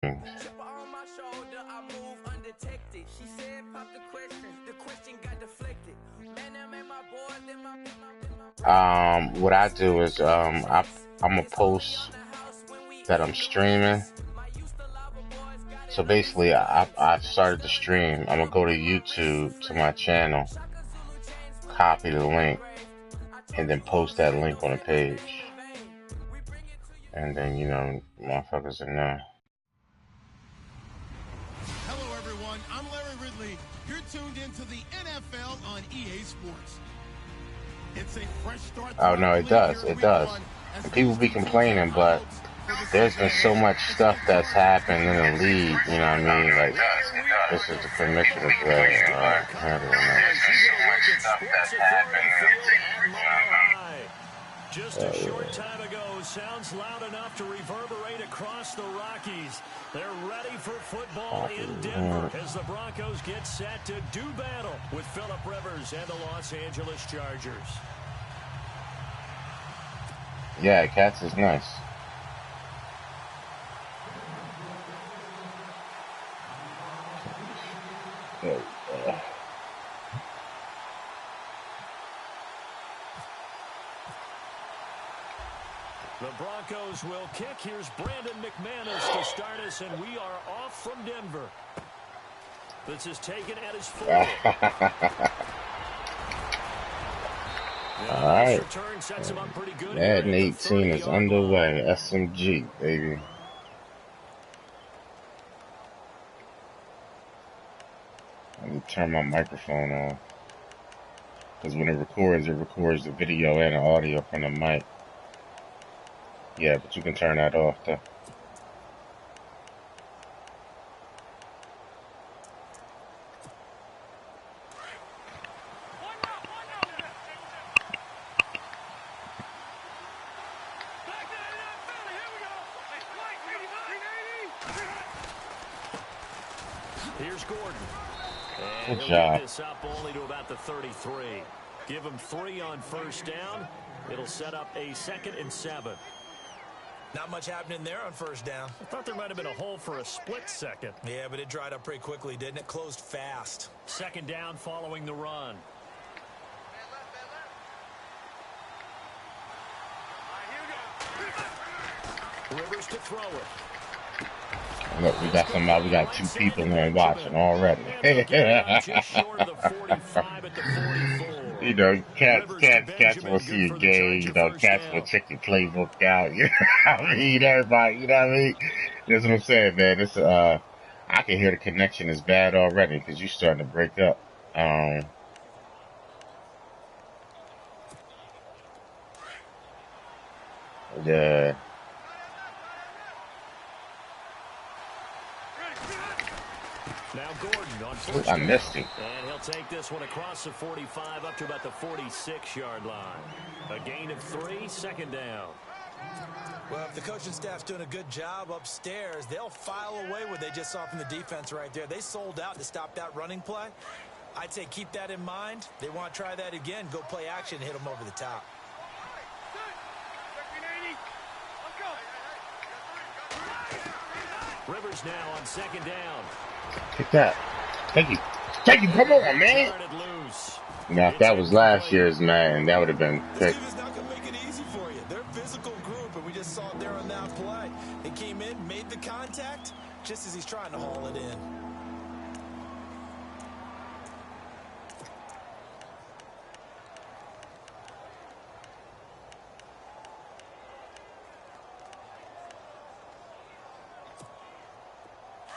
What I do is I'm gonna post that I'm streaming. So basically, I started the stream. I'm gonna go to YouTube to my channel, copy the link, and then post that link on the page. And then, you know, motherfuckers are now. Hello, everyone. I'm Larry Ridley. You're tuned into the NFL on EA Sports. It's a fresh start. Oh no, it does. It does. And people be complaining, but there's been so much stuff that's happened in the league. You know what I mean? Like, this is the commissioner's way handling that. Just a short time ago, sounds loud enough to reverberate across the Rockies. They're ready for football in Denver as the Broncos get set to do battle with Phillip Rivers and the Los Angeles Chargers. Yeah, Cats is nice. The Broncos will kick. Here's Brandon McManus to start us, and we are off from Denver. This is taken at his 4. All right. Madden 18 is underway. SMG, baby. Let me turn my microphone on. Because when it records the video and the audio from the mic. Yeah, but you can turn that off, though. Here's Gordon. Good job. This up only to about the 33. Give him 3 on first down. It'll set up a 2nd and 7. Not much happening there on first down. I thought there might have been a hole for a split second. Yeah, but it dried up pretty quickly, didn't it? Closed fast. 2nd down following the run. Rivers to throw it. Look, we got 2 people in there watching already. You know, cats will see a game, you know, cats will check the playbook out, you know what I mean? Everybody, you know what I mean? That's what I'm saying, man. It's, I can hear the connection is bad already because you're starting to break up. Yeah. Now Gordon on Ooh, I missed it. And he'll take this one across the 45 up to about the 46-yard line. A gain of 3, 2nd down. Well, if the coaching staff's doing a good job upstairs, they'll file away what they just saw from the defense right there. They sold out to stop that running play. I'd say keep that in mind. They want to try that again. Go play action and hit them over the top. Rivers now on 2nd down. Take that. Take it. Come on, man. Now, if that was last year's, man, that would have been picked. This team is not going to make it easy for you. They're a physical group, and we just saw it there on that play. They came in, made the contact, just as he's trying to haul it in.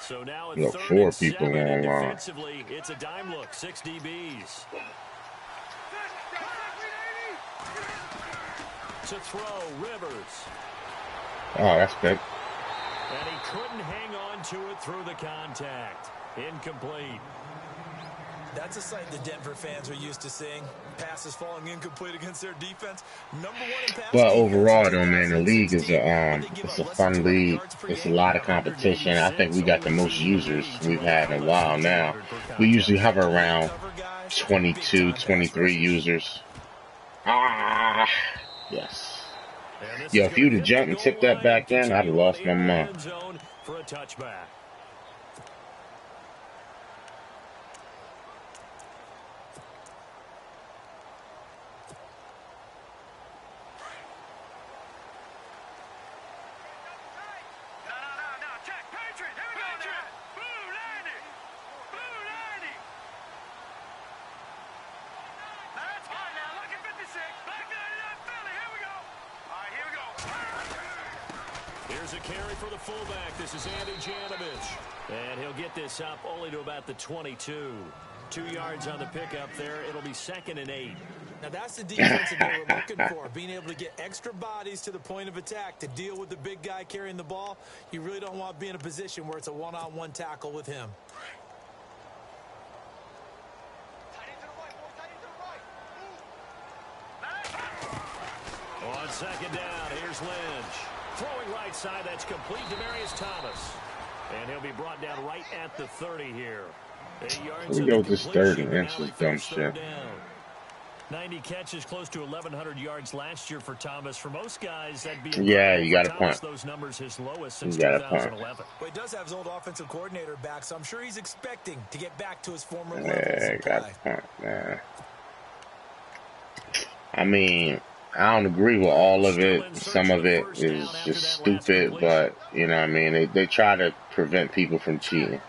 So now at Look, 3rd 4 and people 7, and online. defensively, it's a dime look, 6 DBs. To throw, Rivers. Oh, that's good. And he couldn't hang on to it through the contact. Incomplete. That's a sight the Denver fans are used to seeing. Passes falling incomplete against their defense. #1 in pass. Well, overall, though, man, the league is it's a fun league. It's a lot of competition. I think we got the most users we've had in a while now. We usually hover around 22, 23 users. Yes. Yo, if you'd have jumped and tipped that back in, I'd have lost my mind. for a touchback. Here's a carry for the fullback. This is Andy Janovich. And he'll get this up only to about the 22. 2 yards on the pickup there. It'll be 2nd and 8. Now that's the defense that they were looking for, being able to get extra bodies to the point of attack to deal with the big guy carrying the ball. You really don't want to be in a position where it's a one-on-one tackle with him. On 2nd down, here's Lynch. Throwing right side, that's complete to Demarius Thomas. And he'll be brought down right at the 30 here. 8 yards. We go with this 3rd and inches dumb shit. 90 catches, close to 1,100 yards last year for Thomas. For most guys, that'd be you got a punt. Those numbers his lowest since You got a 2011. punt. Well, he does have his old offensive coordinator back, so I'm sure he's expecting to get back to his former levels Yeah, of got play. a punt, man. I mean, I don't agree with all of it. Some of it is just stupid, but, you know what I mean? They try to prevent people from cheating.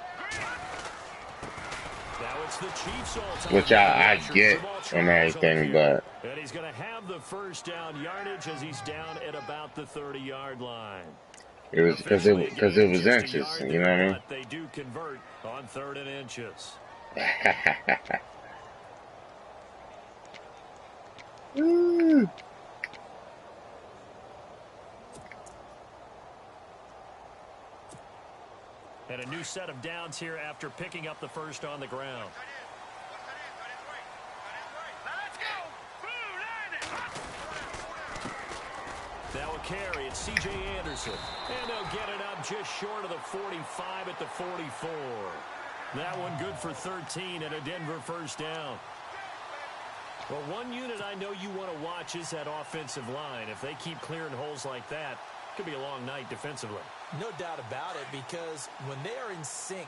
Which I get and everything, but... And he's going to have the first down yardage as he's down at about the 30-yard line. It was because it was inches, you know what I mean? They do convert on 3rd and inches. And a new set of downs here after picking up the first on the ground. That will carry. It's C.J. Anderson. And they'll get it up just short of the 45 at the 44. That one good for 13 and a Denver first down. Well, one unit I know you want to watch is that offensive line. If they keep clearing holes like that, it could be a long night defensively. No doubt about it, because when they are in sync,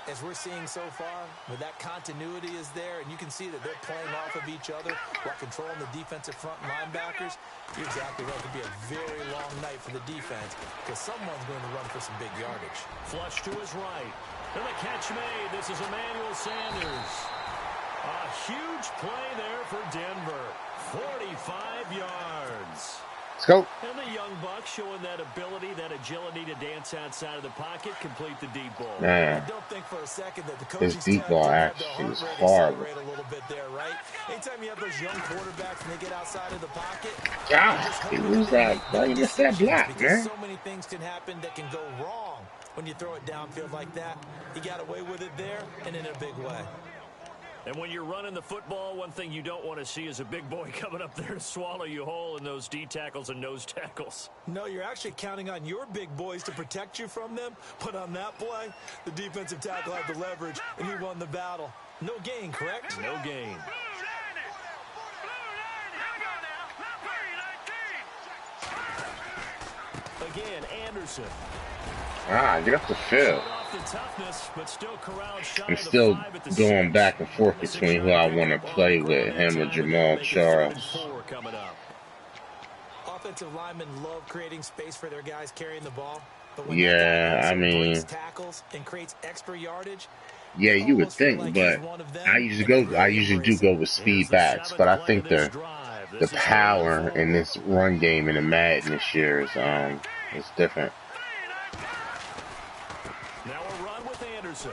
as we're seeing so far, where that continuity is there, and you can see that they're playing off of each other while controlling the defensive front linebackers, you're exactly right. It could be a very long night for the defense because someone's going to run for some big yardage. Flush to his right. And the catch made. This is Emmanuel Sanders. A huge play there for Denver. 45 yards. Let's go. And the young buck showing that ability, that agility to dance outside of the pocket, complete the deep ball. Man, I don't think for a second that the coaching this deep ball actually is horrible. A little bit there, right? Anytime you have those young quarterbacks and they get outside of the pocket, gosh, he was that. He missed that block, man. So many things can happen that can go wrong when you throw it downfield like that. He got away with it there and in a big way. And when you're running the football, one thing you don't want to see is a big boy coming up there to swallow you whole in those D tackles and nose tackles. No, you're actually counting on your big boys to protect you from them. But on that play, the defensive tackle had the leverage, and he won the battle. No gain, correct? No gain. Again, Anderson. Get up the field. I'm still going back and forth between who I want to play with, him or Jamal Charles. Offensive linemen love creating space for their guys carrying the ball. But when I mean, tackles and creates extra yardage. Yeah, you would think, but I usually do go with speed backs, but I think the power in this run game in the Madden this year is different. Now a run with Anderson.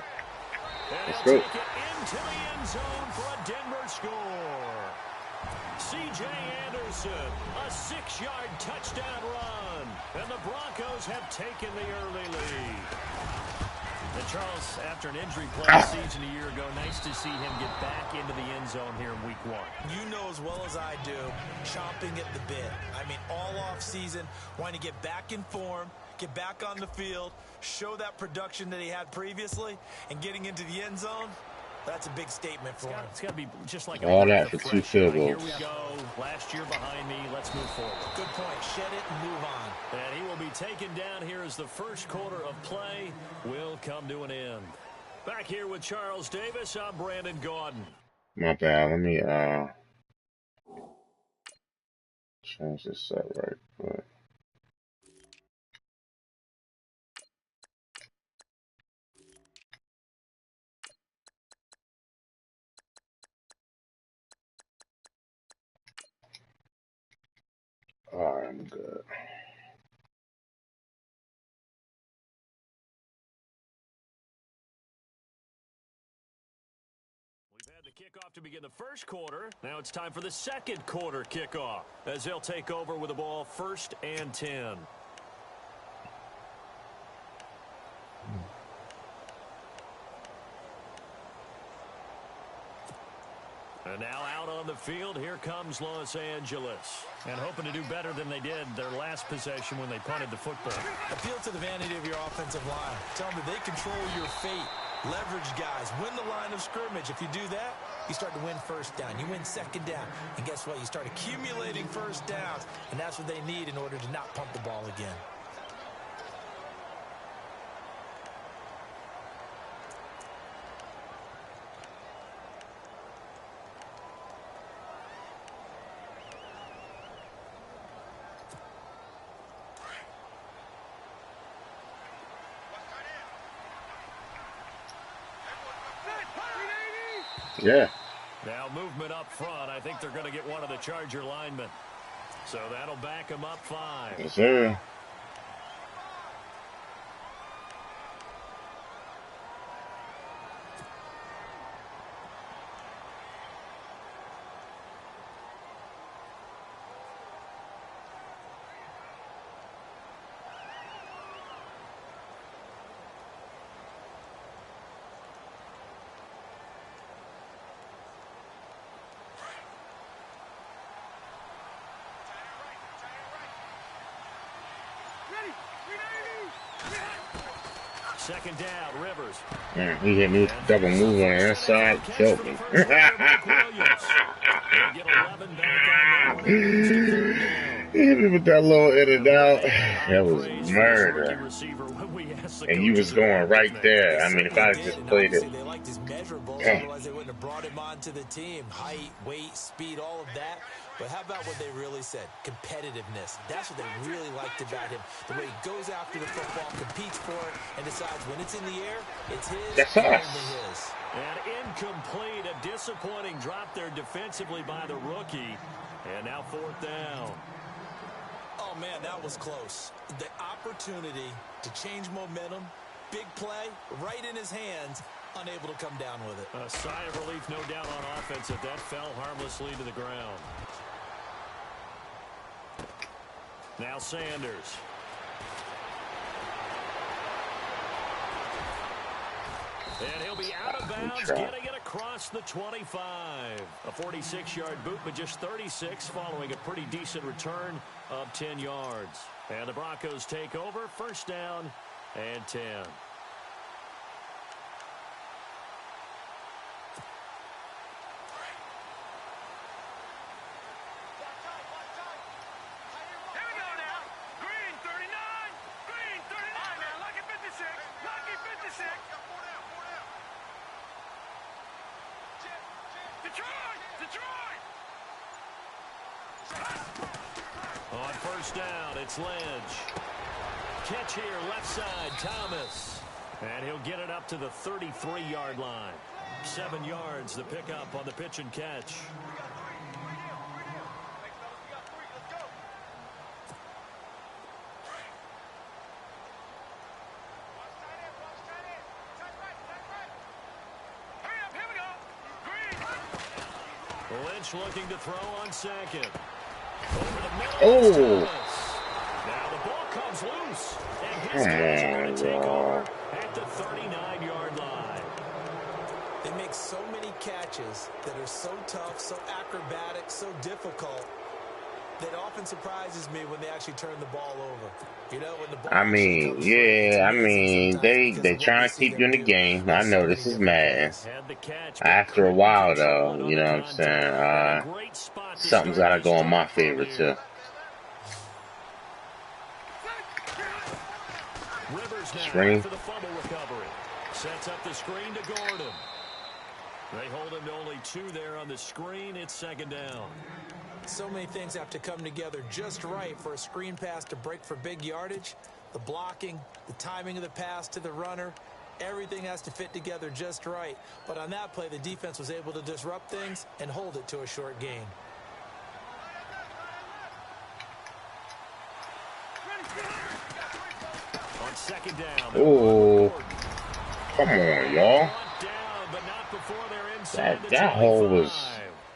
Let's go. Take it into the end zone for a Denver score. C.J. Anderson, a 6-yard touchdown run. And the Broncos have taken the early lead. And Charles, after an injury-plagued season a year ago, nice to see him get back into the end zone here in Week 1. You know as well as I do, chomping at the bit. I mean, all off season, wanting to get back in form, get back on the field, show that production that he had previously, and getting into the end zone, That's a big statement for him. It's got to be just like all a that for 2 field goals. Here we go. Last year behind me. Let's move forward. Good point. Shed it and move on. And he will be taken down here as the first quarter of play will come to an end. Back here with Charles Davis, I'm Brandon Gaudin. My bad. Let me change this up right quick. Alright, I'm good. We've had the kickoff to begin the first quarter. Now it's time for the second quarter kickoff as they'll take over with the ball 1st and 10. And now out on the field, here comes Los Angeles. And hoping to do better than they did their last possession when they punted the football. Appeal to the vanity of your offensive line. Tell them that they control your fate. Leverage guys. Win the line of scrimmage. If you do that, you start to win first down. You win second down. And guess what? You start accumulating first downs. And that's what they need in order to not punt the ball again. Yeah. Now movement up front. I think they're going to get one of the Charger linemen. So that'll back them up 5. Yes, sir. Second down, Rivers. Man, he hit me with the double move on the inside. Killed me. He hit me with that little in and out. That was murder. And you was going right there. I mean, if I had just played it. They liked his measurables, otherwise they wouldn't have brought him onto the team. Height, weight, speed, all of that. But how about what they really said? Competitiveness. That's what they really liked about him. The way he goes after the football, competes for it, and decides when it's in the air, it's his. That's and us. only his. And incomplete, a disappointing drop there defensively by the rookie. And now 4th down. Oh, man, that was close. The opportunity to change momentum, big play, right in his hands, unable to come down with it. A sigh of relief, no doubt, on offense if that fell harmlessly to the ground. Now Sanders. And he'll be out of bounds, getting it across the 25. A 46-yard boot, but just 36 following a pretty decent return of 10 yards. And the Broncos take over, 1st down and 10. On 1st down, it's Lynch. Catch here, left side, Thomas. And he'll get it up to the 33-yard line. 7 yards, the pickup on the pitch and catch. Lynch looking to throw on 2nd. Over the middle. Oh. Now the ball comes loose. And his guys are going to take over at the 39-yard line. They make so many catches that are so tough, so acrobatic, so difficult. That often surprises me when they actually turn the ball over. You know, when the ball I actually mean, comes free, it's yeah, I amazing mean, sometimes because they of what we trying to see keep you them in the do game. on I so know many this is different Madden. plays. Had the catch, but After a couldn't while, control though, it you on the know what I'm saying? contact. And a great spot to Something's start gotta this go in my drive from favor here. too. Rivers now Screen. after the fumble recovery. Sets up the screen to Gordon. They hold him to only 2 there on the screen. It's second down. So many things have to come together just right for a screen pass to break for big yardage. The blocking, the timing of the pass to the runner, everything has to fit together just right. But on that play, the defense was able to disrupt things and hold it to a short gain. On second down. Oh, come on, y'all. That hole was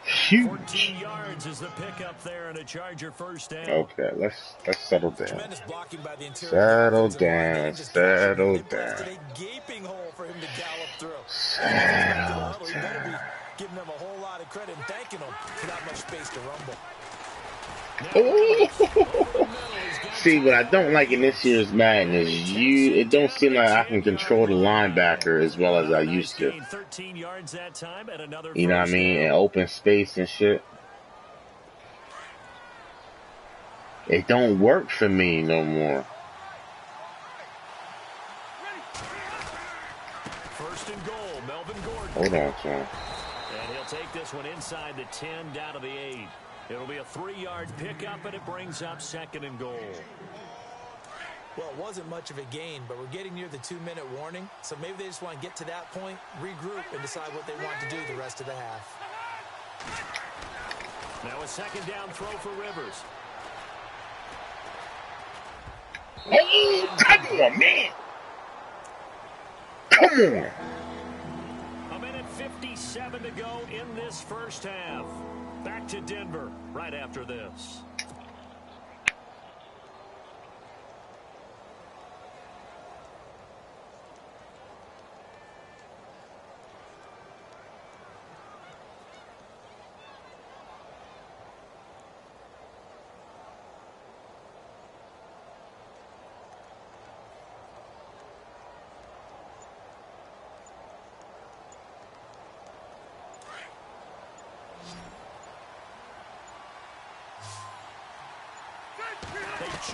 14 huge. yards is the pickup there and a Charger first down. Okay, let's settle down. Tremendous blocking by the interior of the offensive line. They didn't just block him. Settle They down. blasted a gaping hole for him to gallop through. Settle He better be down. giving them a whole lot of credit and thanking them for that much space to rumble. See, what I don't like in this year's Madden is it don't seem like I can control the linebacker as well as I used to. 13 yards that time and another You know what I mean? And open space and shit. It don't work for me no more. First and goal, Melvin Gordon. Hold on, son. And he'll take this one inside the 10 down to the 8. It'll be a 3-yard pickup, and it brings up second and goal. Well, it wasn't much of a gain, but we're getting near the 2-minute warning, so maybe they just want to get to that point, regroup, and decide what they want to do the rest of the half. Now a second down throw for Rivers. Hey, come on, man. Come on. A minute 57 to go in this first half. Back to Denver right after this.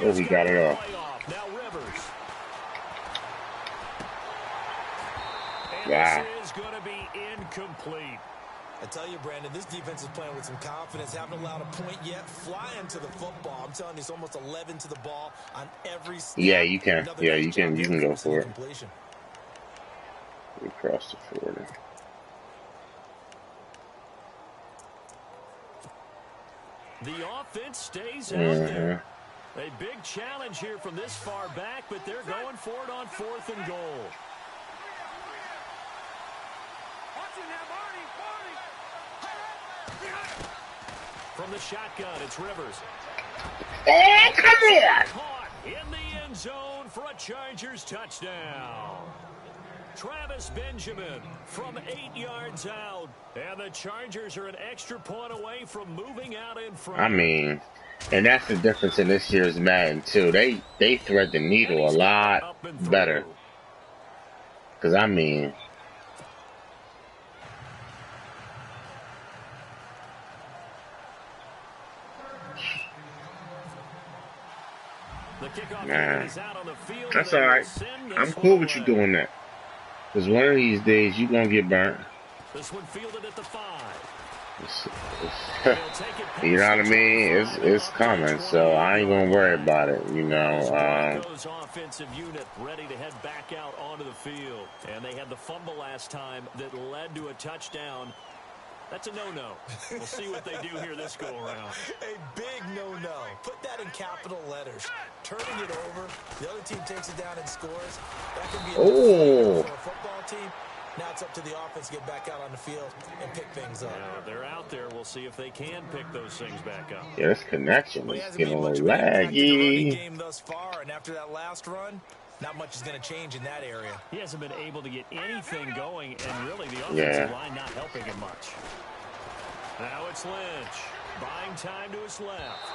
Oh, we got it off. Now Rivers. And Wow. this is going to be incomplete. I tell you, Brandon, this defense is playing with some confidence. Haven't allowed a point yet. Flying to the football. I'm telling you, it's almost 11 to the ball on every snap. Yeah, you can. Another Yeah, nice you can. job You there can go forcing for the it. completion. We crossed the 40. The offense stays out there. A big challenge here from this far back, but they're going for it on 4th and goal. From the shotgun, it's Rivers. Oh, come on! Caught in the end zone for a Chargers touchdown. Travis Benjamin from 8 yards out. And the Chargers are an extra point away from moving out in front. I mean, and that's the difference in this year's Madden, too. They thread the needle a lot better. Because, I mean... Nah, that's all right. I'm cool with you doing that. Because one of these days, you're going to get burnt. This one fielded at the 5. You know what I mean? It's coming, so I ain't going to worry about it, you know. Offensive unit ready to head back out onto the field. And they had the fumble last time that led to a touchdown. That's a no-no. We'll see what they do here this go-around. A big no-no. Put that in capital letters. Turning it over. The other team takes it down and scores. That can be a for a football team. Now it's up to the offense to get back out on the field and pick things up. Yeah, they're out there. We'll see if they can pick those things back up. Yeah, this connection is getting a little laggy. laggy. Game thus far, and after that last run, not much is going to change in that area. He hasn't been able to get anything going, and really the offensive line not helping him much. Now it's Lynch. Buying time to his left.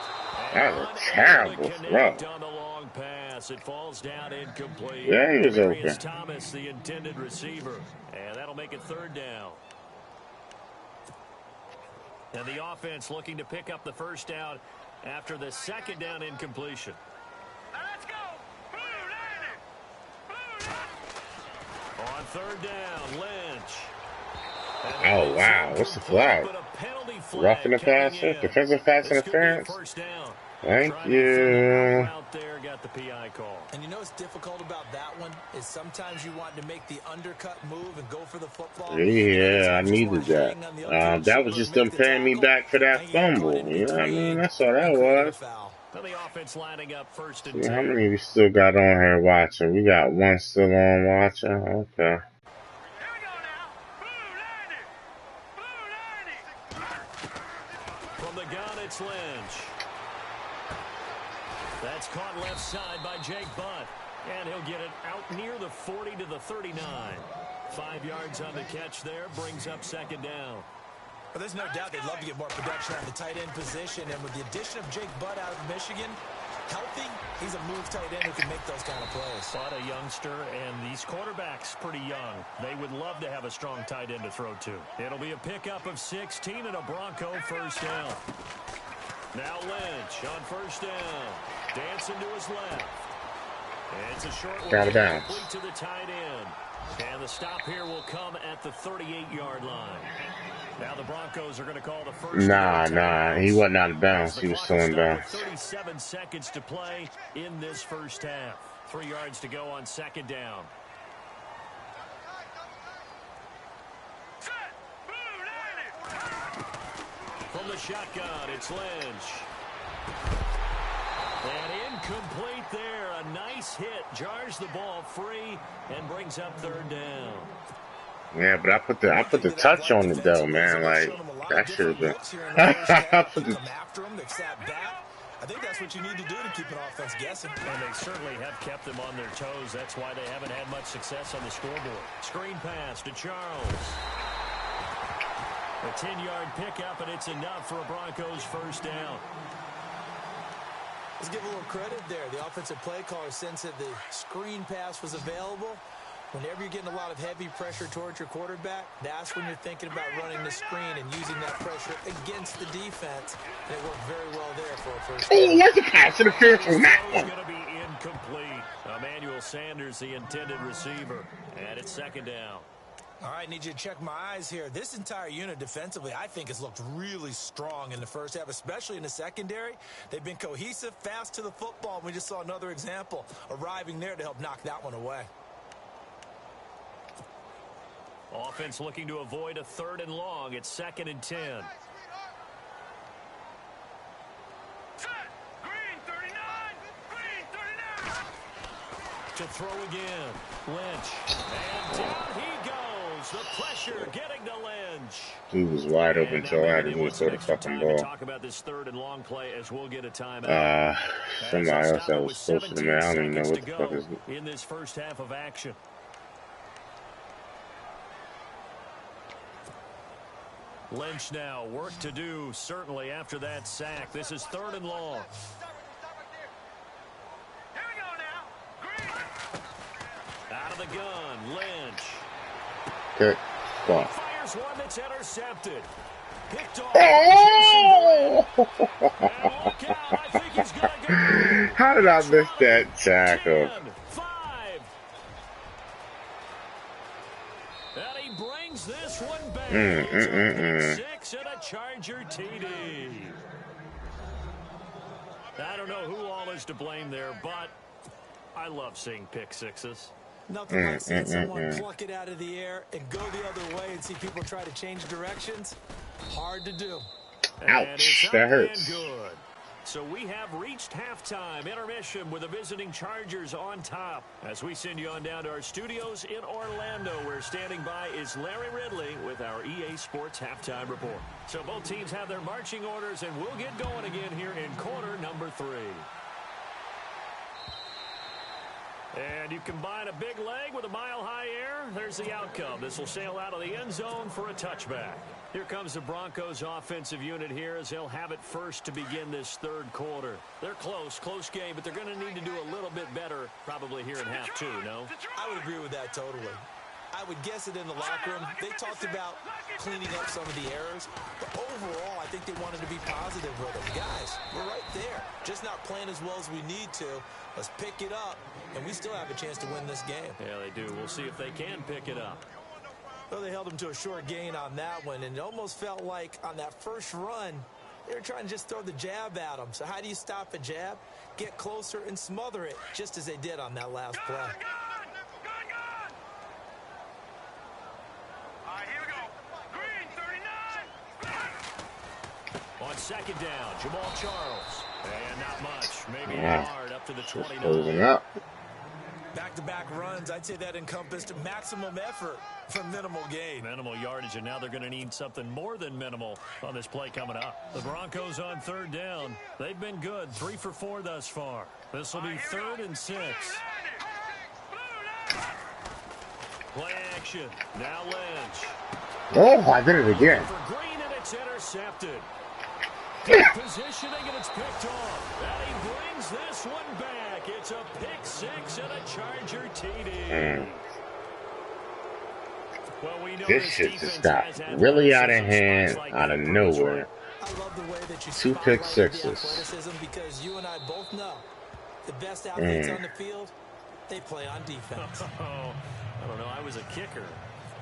That was a terrible throw. On the long pass, it falls down incomplete. Yeah, he was open. Thomas, the intended receiver, and that'll make it third down. And the offense looking to pick up the first down after the second down incompletion. Let's go. On third down, Lynch. Oh, wow. What's the flag? Roughing the passer? Defensive pass interference? Thank you. And you know what's difficult about that one is sometimes you want to make the undercut move and go for the football. Yeah, I needed that. That was just them paying me back for that fumble. You know what I mean? That's all that was. The offense lining up first and 10. How 10. many we still got on here watching? We got one still on watching. Okay. From the gun, it's Lynch. That's caught left side by Jake Butt. And he'll get it out near the 40 to the 39. 5 yards on the catch there, brings up second down. Well, there's no doubt they'd love to get more production on the tight end position. And with the addition of Jake Butt out of Michigan, healthy, he's a move tight end who can make those kind of plays. Butt, a youngster, and these quarterbacks pretty young. They would love to have a strong tight end to throw to. It'll be a pickup of 16 and a Bronco first down. Now Lynch on first down. Dancing to his left. And it's a short one complete to the tight end. And the stop here will come at the 38-yard line. Now the Broncos are going to call the first. Nah. He wasn't out of bounds. He was still in bounds. 37 seconds to play in this first half. 3 yards to go on second down. From the shotgun, it's Lynch. And incomplete there. A nice hit. Jars the ball free and brings up third down. Yeah, but I put the touch on it though, man. Like that should have been. I think that's what you need to do to keep an offense guessing. And they certainly have kept them on their toes. That's why they haven't had much success on the scoreboard. Screen pass to Charles. A 10-yard pickup, and it's enough for a Broncos first down. Let's give a little credit there. The offensive play caller sensed that the screen pass was available. Whenever you're getting a lot of heavy pressure towards your quarterback, that's when you're thinking about running the screen and using that pressure against the defense. And it worked very well there for a first down. Oh, what's the pass interference on that one? It's going to be incomplete. Emmanuel Sanders, the intended receiver. And it's second down. All right, need you to check my eyes here. This entire unit defensively, I think, has looked really strong in the first half, especially in the secondary. They've been cohesive, fast to the football. We just saw another example arriving there to help knock that one away. Offense looking to avoid a third and long. It's second and 10. To throw again. Lynch. And down he goes. The pressure getting to Lynch. He was wide open until I had to move for the fucking ball. Talk about this third and long play as we'll get a timeout. Somebody else that was closer to me. I don't even know what the fuck is it. In this first half of action. Lynch now, work to do, certainly after that sack. This is third and long. Out of the gun, Lynch. Okay, go on. Fires one that's intercepted. Picked off. Oh! I think he's gonna go. How did I miss that tackle? 5. And he brings this one back. 6 and a Charger TD. I don't know who all is to blame there, but I love seeing pick sixes. Nothing like seeing someone pluck it out of the air and go the other way and see people try to change directions. Hard to do. Ouch, that hurts. Good. So we have reached halftime intermission with the visiting Chargers on top. As we send you on down to our studios in Orlando, where standing by is Larry Ridley with our EA Sports Halftime Report. So both teams have their marching orders, and we'll get going again here in quarter number 3. And you combine a big leg with a mile-high air, there's the outcome. This will sail out of the end zone for a touchback. Here comes the Broncos offensive unit here as they'll have it first to begin this third quarter. They're close game, but they're going to need to do a little bit better probably here in half two, no? I would agree with that totally. I would guess it in the locker room. They talked about cleaning up some of the errors, but overall, I think they wanted to be positive with them. Guys, we're right there. Just not playing as well as we need to. Let's pick it up, and we still have a chance to win this game. Yeah, they do. We'll see if they can pick it up. Well, they held them to a short gain on that one, and it almost felt like on that first run, they were trying to just throw the jab at them. So how do you stop a jab? Get closer and smother it, just as they did on that last play. On second down, Jamal Charles. And not much. Maybe a yard up to the 29. Closing up. Back-to-back runs, I'd say that encompassed maximum effort for minimal gain. Minimal yardage, and now they're going to need something more than minimal on this play coming up. The Broncos on third down. They've been good, 3 for 4 thus far. This will be 3rd and 6. Play action. Now Lynch. Oh, I did it again. For Green, and it's intercepted. Positioning, and it's picked off. And he brings this one back. It's a pick 6 and a Charger TD. Well, we know This shit just got really out of hand, out of nowhere. I love the way that you 2 pick spotlighted sixes. the athleticism, because you and I both know the best athletes on the field, they play on defense. Oh, I don't know. I was a kicker.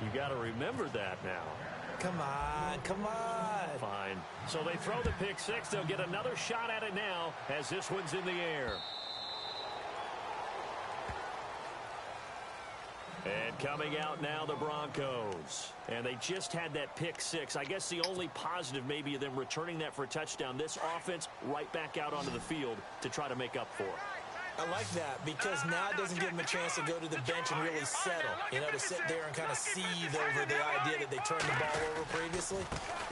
You got to remember that now. Come on, come on. Fine. So they throw the pick 6. They'll get another shot at it now as this one's in the air. And coming out now, the Broncos. And they just had that pick 6. I guess the only positive maybe of them returning that for a touchdown. This offense right back out onto the field to try to make up for it. I like that, because now it doesn't give them a chance to go to the bench and really settle. You know, to sit there and kind of seethe over the idea that they turned the ball over previously.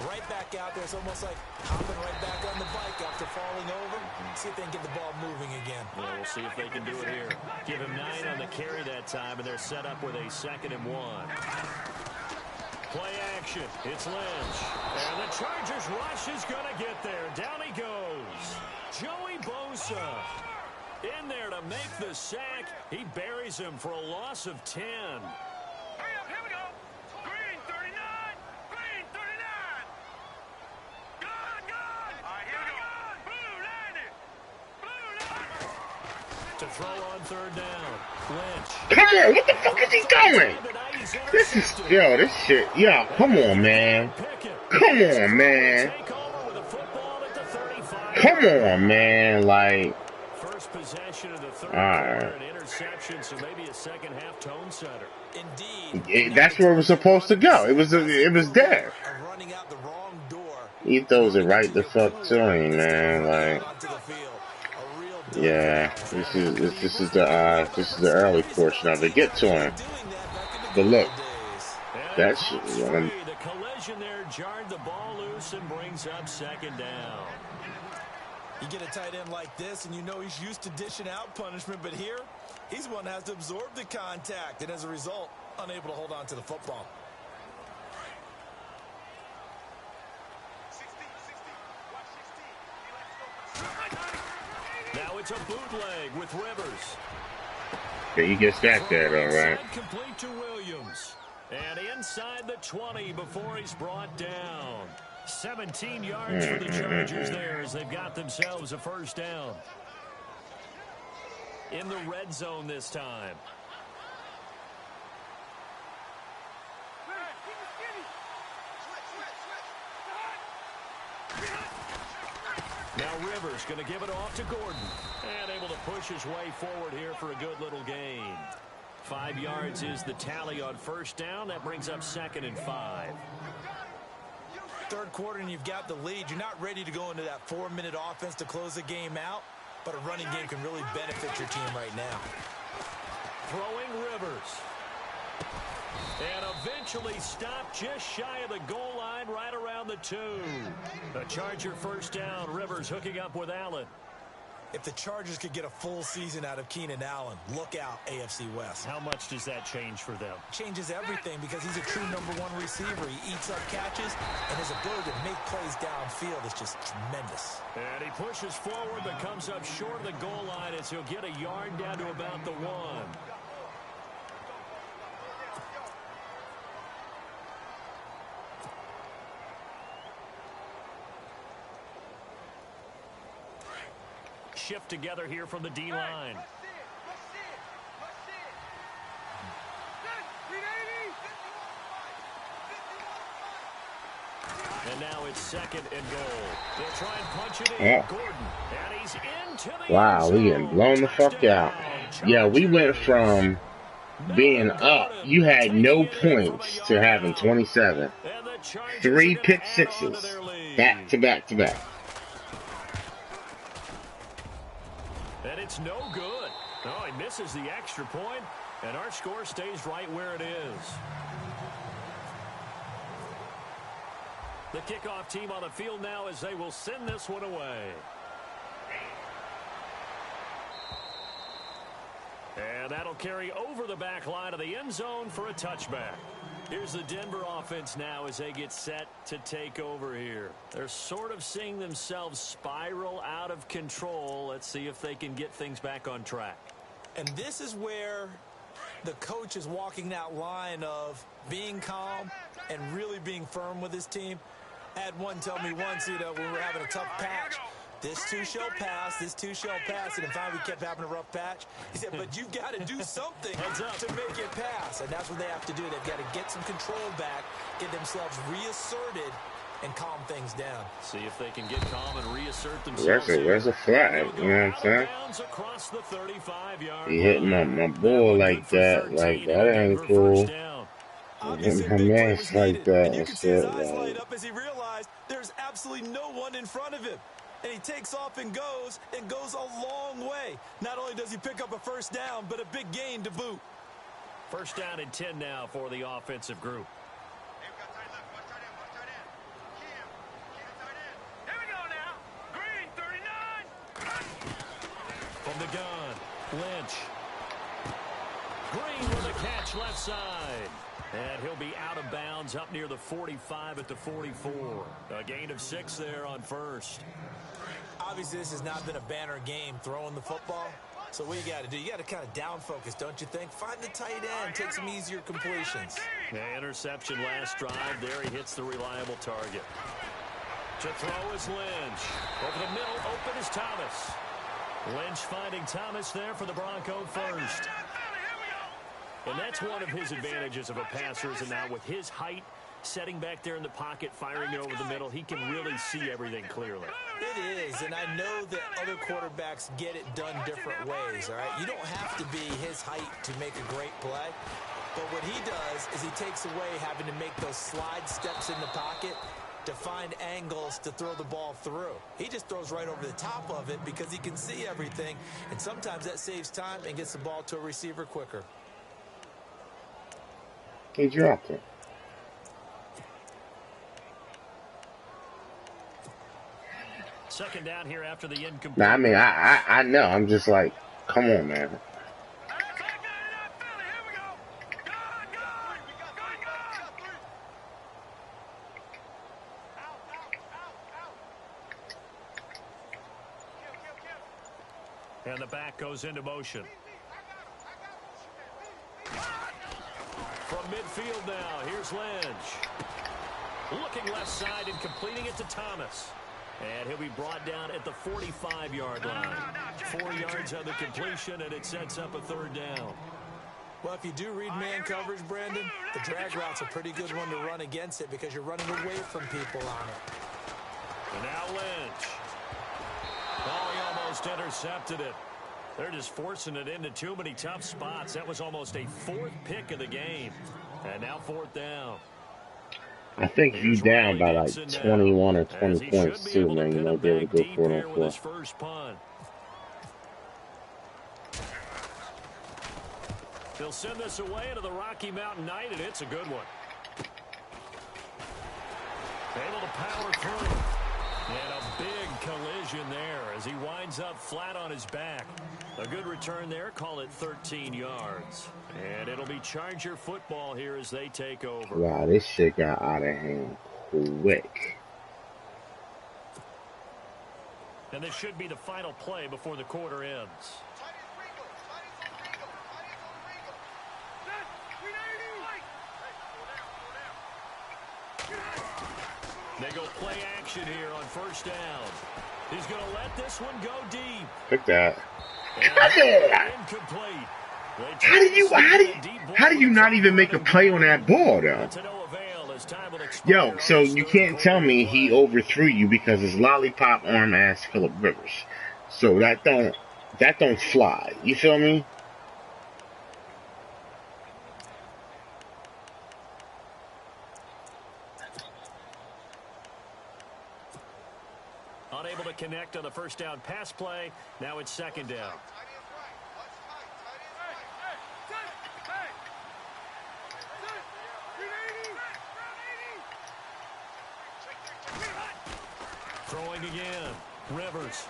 Right back out there, it's almost like hopping right back on the bike after falling over. See if they can get the ball moving again. Well, we'll see if they can do it here. Give him 9 on the carry that time, and they're set up with a 2nd and 1. Play action. It's Lynch. And the Chargers rush is going to get there. Down he goes. Joey Bosa in there to make the sack. He buries him for a loss of 10. Hurry up, here we go. Green 39. Green 39. Good. All right, here we go. Blue 90. To throw on 3rd down. Lynch. Come on, what the fuck is he doing? This is, yo, this shit, yo, come on, man. Come on, man. Come on, man, like. First possession of the third quarter, an interception, so maybe a second half tone setter. Indeed. That's where it was supposed to go. It was there. Running out the wrong door. He throws it right the fuck to him, man. Like, yeah, this is the early portion of it. Get to him. But look, that shit. The collision there jarred the ball loose and brings up 2nd down. You get a tight end like this, and you know he's used to dishing out punishment, but here, he's one that has to absorb the contact, and as a result, unable to hold on to the football. Now it's a bootleg with Rivers. Yeah, he gets that there, all right. Complete to Williams. And inside the 20 before he's brought down. 17 yards for the Chargers there as they've got themselves a 1st down. In the red zone this time. Now Rivers going to give it off to Gordon. And able to push his way forward here for a good little gain. 5 yards is the tally on 1st down. That brings up 2nd and 5. Third quarter, and you've got the lead. You're not ready to go into that 4-minute offense to close the game out, but a running game can really benefit your team right now. Throwing Rivers. And eventually stopped just shy of the goal line right around the 2. A Charger 1st down. Rivers hooking up with Allen. If the Chargers could get a full season out of Keenan Allen, look out, AFC West. How much does that change for them? Changes everything because he's a true #1 receiver. He eats up catches, and his ability to make plays downfield is just tremendous. And he pushes forward but comes up short of the goal line as he'll get a yard down to about the 1. Shift together here from the D-line. And now it's 2nd and goal. They'll try and punch it in. Yeah. Gordon. And he's into the Wow, end we getting zone. blown the fuck out. Yeah, we went from being up. You had no points to having 27. And the Chargers 3 are gonna pick add on to sixes. their lead. Back to back to back. And it's no good. Oh, he misses the extra point, and our score stays right where it is. The kickoff team on the field now as they will send this one away. And that'll carry over the back line of the end zone for a touchback. Here's the Denver offense now as they get set to take over here. They're sort of seeing themselves spiral out of control. Let's see if they can get things back on track. And this is where the coach is walking that line of being calm and really being firm with his team. I had one tell me once, when we were having a tough patch, this too shall pass, this too shall pass, and finally we kept having a rough patch. He said, but you've got to do something to make it pass, and that's what they have to do. They've got to get some control back, get themselves reasserted, and calm things down. See if they can get calm and reassert themselves. Where's the flag? You know what I'm saying? He hitting my ball like that. Like, that ain't cool. Hitting her mask like that And you and can see his shit. eyes light Like, up as he realized there's absolutely no one in front of him. And he takes off and goes a long way. Not only does he pick up a first down, but a big gain to boot. First down and 10 now for the offensive group. Here we go now. Green 39. From the gun, Lynch. Green with a catch left side. And he'll be out of bounds up near the 45 at the 44. A gain of 6 there on first. Obviously, this has not been a banner game throwing the football. So what you got to do, you got to kind of down focus, don't you think? Find the tight end, take some easier completions. Yeah, interception last drive. There he hits the reliable target. To throw is Lynch. Over the middle, open is Thomas. Lynch finding Thomas there for the Bronco first. And that's one of his advantages of a passer, is now with his height, setting back there in the pocket, firing it over the middle, he can really see everything clearly. It is, and I know that other quarterbacks get it done different ways, all right? You don't have to be his height to make a great play. But what he does is he takes away having to make those slide steps in the pocket to find angles to throw the ball through. He just throws right over the top of it because he can see everything, and sometimes that saves time and gets the ball to a receiver quicker. he dropped it. Second down here after the incomplete. Nah, I mean, I know. I'm just like, come on, man. And the back goes into motion. From midfield now, here's Lynch. Looking left side and completing it to Thomas. And he'll be brought down at the 45-yard line. 4 yards on the completion, and it sets up a third down. Well, if you do read man coverage, Brandon, the drag route's a pretty good one to run against it because you're running away from people on it. And now Lynch. Oh, he almost intercepted it. They're just forcing it into too many tough spots. That was almost a 4th pick of the game. And now 4th down. I think if you down by like 21 or 20 points too, man, you might be able to go for it on 4. First punt. They'll send this away into the Rocky Mountain Night, and it's a good one. Able to power through. And a big collision there as he winds up flat on his back. A good return there, call it 13 yards. And it'll be Charger football here as they take over. Wow, this shit got out of hand quick. And this should be the final play before the quarter ends. They go play action here on first down. He's going to let this one go deep. Pick that. Incomplete. How do you not even make a play on that ball though? Yo, so you can't tell me he overthrew you because his lollipop arm ass Phillip Rivers. So that don't fly. You feel me? Unable to connect on the first down pass play. Now it's second down. Throwing again. Rivers.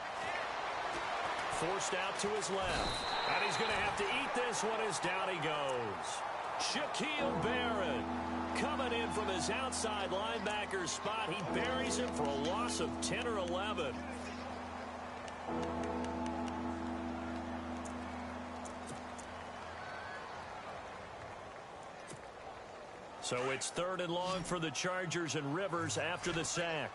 Forced out to his left. And he's going to have to eat this one as down he goes. Shaquille Barrett coming in from his outside linebacker spot. He buries him for a loss of 10 or 11. So it's 3rd and long for the Chargers and Rivers after the sack.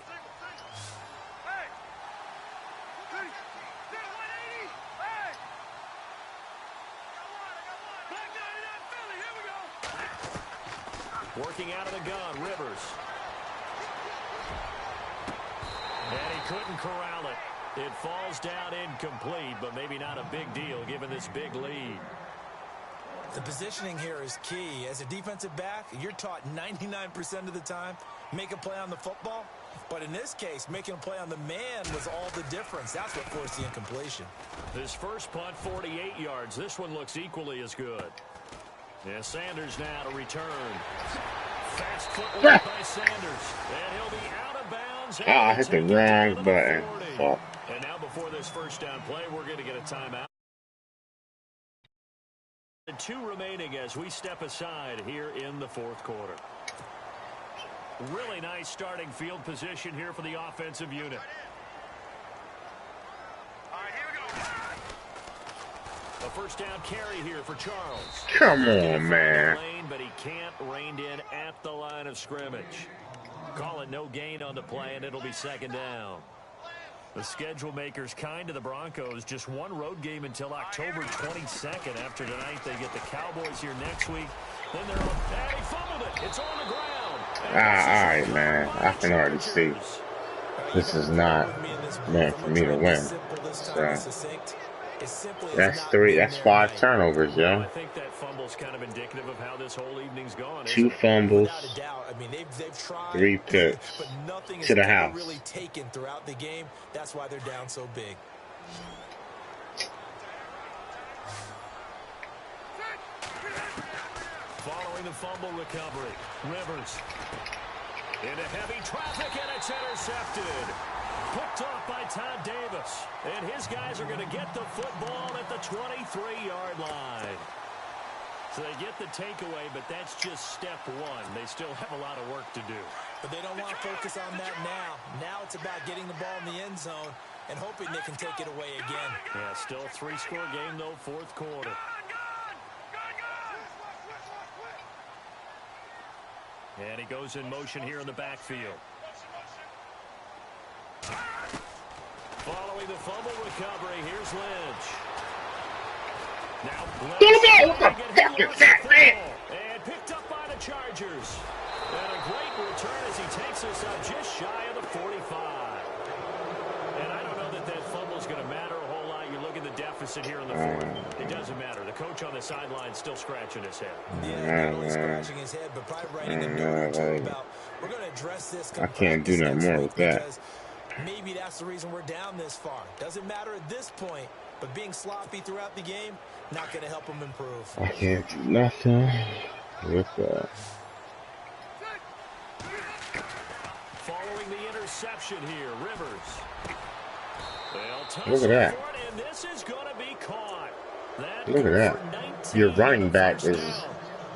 Working out of the gun, Rivers. And he couldn't corral it. It falls down incomplete, but maybe not a big deal given this big lead. The positioning here is key. As a defensive back, you're taught 99% of the time, make a play on the football. But in this case, making a play on the man was all the difference. That's what forced the incompletion. This first punt, 48 yards. This one looks equally as good. Yeah, Sanders now to return. Fast footwork by Sanders. And he'll be out of bounds. I hit the wrong button. Fuck. And now before this first down play, we're going to get a timeout. 2 remaining as we step aside here in the 4th quarter. Really nice starting field position here for the offensive unit. A first down carry here for Charles. Come on, man. But he can't rein in at the line of scrimmage. Call it no gain on the play, and it'll be second down. The schedule makers kind to the Broncos. Just one road game until October 22nd. After tonight, they get the Cowboys here next week. Then they're on. And he fumbled it. It's on the ground. All right, man. I can already see this is not meant for me to win. So that's 5 turnovers, yo. I think that fumble's kind of indicative of how this whole evening's gone. 2 fumbles, I mean, they've tried, 3 picks but nothing to the is house. really taken throughout the game. That's why they're down so big. Following the fumble recovery, Rivers into heavy traffic, and it's intercepted. Picked off by Todd Davis. And his guys are going to get the football at the 23-yard line. So they get the takeaway, but that's just step 1. They still have a lot of work to do. But they don't want to focus on that now. Now it's about getting the ball in the end zone and hoping they can take it away again. Yeah, still 3-score game, though, 4th quarter. And he goes in motion here in the backfield. Following the fumble recovery, here's Lynch. Now, What the fuck is that, man? And picked up by the Chargers. And a great return as he takes us up just shy of the 45. And I don't know that fumble's going to matter a whole lot. You look at the deficit here in the 4th. It doesn't matter. The coach on the sideline is still scratching his head. Yeah, not only scratching his head, but probably writing a note or 2 about, we're going to address this. I can't do no more with that. Maybe that's the reason we're down this far. Doesn't matter at this point, but being sloppy throughout the game, not going to help them improve. I can't do nothing with that. Following the reception here. Rivers. Look at that. And this is going to be caught. Look at that. Your running back is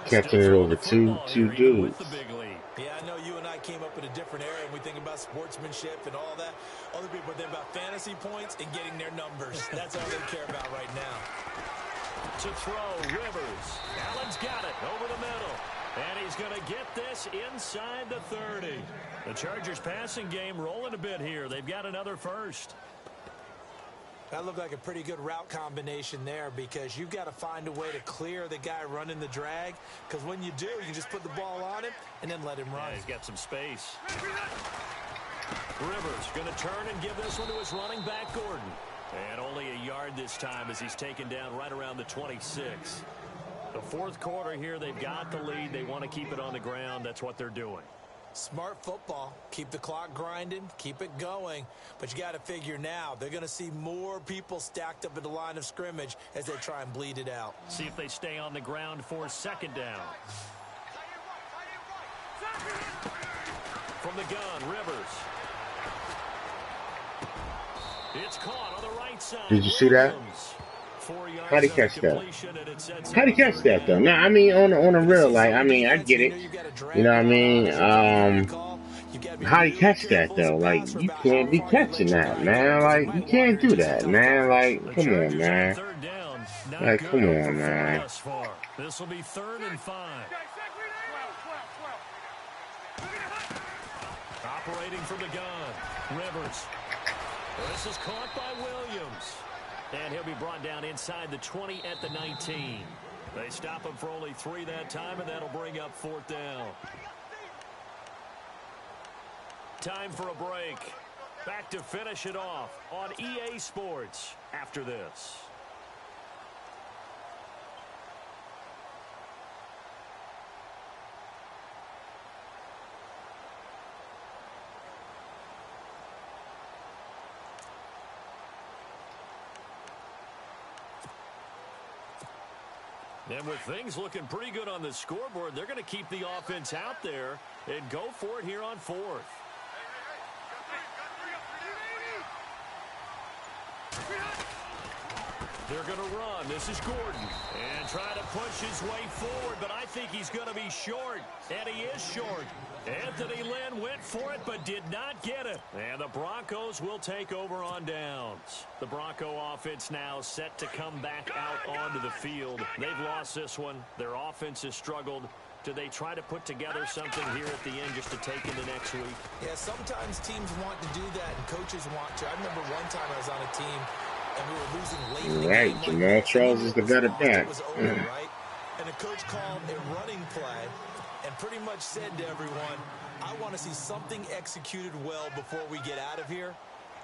catching it over two dudes. Yeah, I know you and I came up in a different era and we think about sportsmanship and all that. Other people think about fantasy points and getting their numbers. That's all they care about right now. To throw, Rivers. Allen's got it over the middle. And he's going to get this inside the 30. The Chargers passing game rolling a bit here. They've got another first. That looked like a pretty good route combination there because you've got to find a way to clear the guy running the drag, because when you do, you can just put the ball on him and then let him run. Yeah, he's got some space. Rivers going to turn and give this one to his running back, Gordon. And only a yard this time as he's taken down right around the 26. The fourth quarter here, they've got the lead. They want to keep it on the ground. That's what they're doing. Smart football. Keep the clock grinding. Keep it going. But you got to figure now they're going to see more people stacked up at the line of scrimmage as they try and bleed it out. See if they stay on the ground for second down. From the gun, Rivers. It's caught on the right side. Did you see that? How'd he catch that? How'd he catch that though? No, I mean on a real, like, I mean I get it. You know what I mean? How'd he catch that though? Like, you can't be catching that, man. Like, you can't do that, man. Like, come on, man. Like, come on, man. This will be 3rd and 5. Operating from the gun, Rivers. This is caught by Williams. And he'll be brought down inside the 20 at the 19. They stop him for only 3 that time, and that'll bring up 4th down. Time for a break. Back to finish it off on EA Sports after this. And with things looking pretty good on the scoreboard, they're going to keep the offense out there and go for it here on 4th. They're going to run. This is Gordon. And try to push his way forward, but I think he's going to be short. And he is short. Anthony Lynn went for it, but did not get it. And the Broncos will take over on downs. The Bronco offense now set to come back out onto the field. They've lost this one. Their offense has struggled. Do they try to put together something here at the end just to take into next week? Yeah, sometimes teams want to do that, and coaches want to. I remember one time I was on a team, and we were losing late in the game. Right, Jamal Charles is the better back. It was over, right? And the coach called a running play and pretty much said to everyone, I want to see something executed well before we get out of here.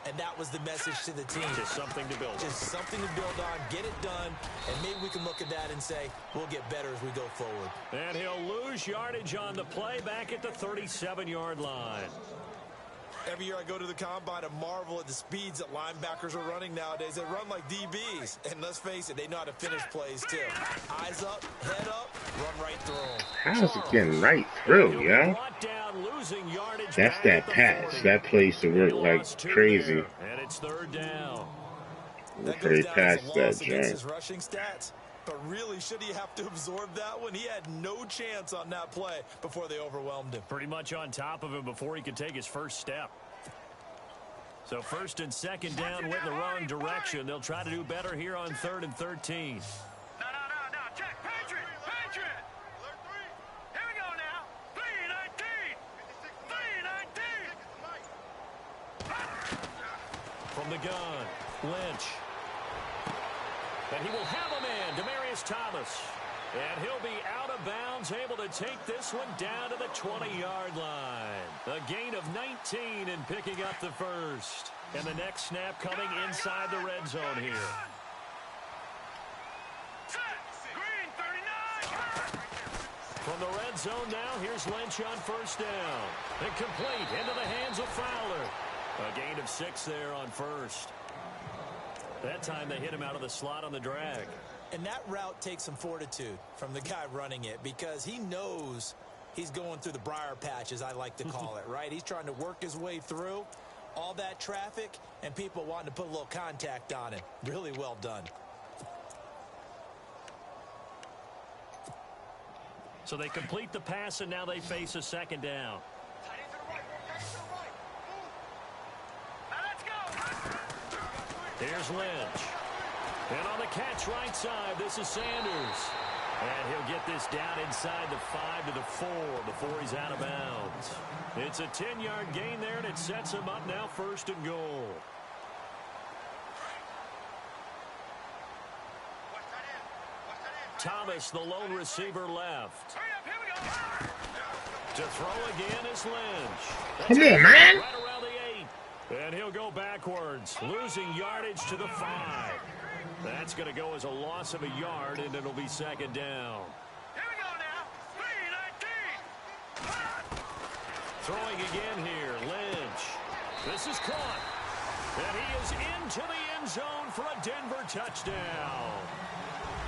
And that was the message to the team. Just something to build on. Just something to build on, get it done, and maybe we can look at that and say, we'll get better as we go forward. And he'll lose yardage on the play back at the 37-yard line. Every year I go to the combine and marvel at the speeds that linebackers are running nowadays. They run like DBs. And let's face it, they know how to finish plays too. Eyes up, head up, run right through them. How's it getting right through, yo? That's that pass. That plays to work like crazy. And it's 3rd down. They passed that, his rushing stats. But really, should he have to absorb that one? He had no chance on that play before they overwhelmed him. Pretty much on top of him before he could take his first step. So 1st and 2nd down went in the wrong direction. They'll try to do better here on 3rd and 13. No. Check. Patriot. Here we go now. 3-19. From the gun, Lynch. And he will have a man, Demaryius Thomas. And he'll be out of bounds, able to take this one down to the 20-yard line. A gain of 19 and picking up the first. And the next snap coming inside the red zone here. Green 39. From the red zone now, here's Lynch on 1st down. And complete into the hands of Fowler. A gain of 6 there on 1st. That time they hit him out of the slot on the drag. And that route takes some fortitude from the guy running it because he knows He's going through the briar patch, as I like to call it, right? He's trying to work his way through all that traffic and people wanting to put a little contact on him. Really well done. So they complete the pass, and now they face a second down. Here's Lynch. And on the catch right side, this is Sanders. And he'll get this down inside the 5 to the 4 before he's out of bounds. It's a 10-yard gain there, and it sets him up now 1st and goal. Thomas, the lone receiver, left. To throw again is Lynch. Come on, man. Right around the 8. And he'll go backwards, losing yardage to the 5. That's going to go as a loss of a yard, and it'll be 2nd down. Here we go now. 3-19. Throwing again here, Lynch. This is caught. And he is into the end zone for a Denver touchdown.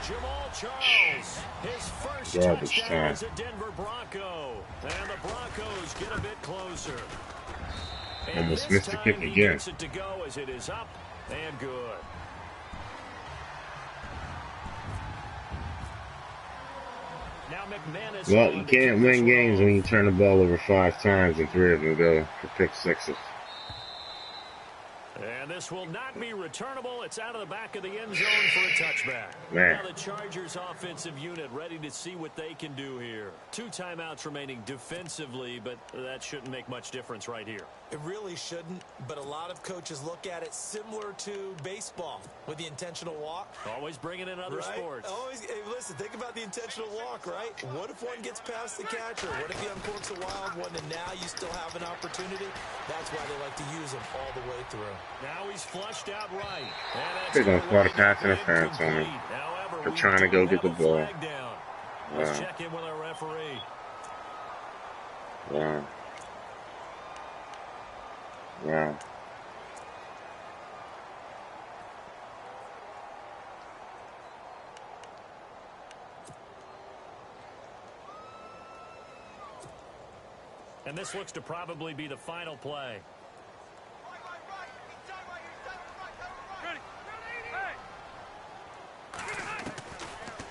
Jamal Charles, his first touchdown as a Denver Bronco. And the Broncos get a bit closer. And almost this missed the time kick he again. gets it to go as it is up and good. Now McManus. Well, you can't win games when you turn the ball over 5 times and 3 of them go for pick sixes. And this will not be returnable. It's out of the back of the end zone for a touchback. Man. Now the Chargers offensive unit ready to see what they can do here. 2 timeouts remaining defensively, but that shouldn't make much difference right here. It really shouldn't, but a lot of coaches look at it similar to baseball with the intentional walk. Always bringing in other sports. Always, hey, listen, think about the intentional walk, right? What if one gets past the catcher? What if he uncorks a wild one and now you still have an opportunity? That's why they like to use them all the way through. Now he's flushed out right. They're going to call the pass interference on him. However, They're trying to go get the ball. Let's check in with our referee. Wow. Wow. And this looks to probably be the final play.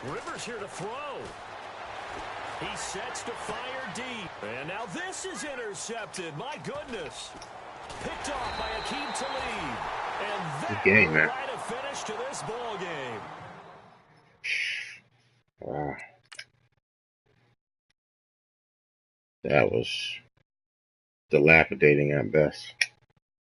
Rivers here to throw. He sets to fire deep. And now this is intercepted. My goodness. Picked off by Akeem Talib. And that game, man. right a finish to this ball game. Wow. That was dilapidating at best.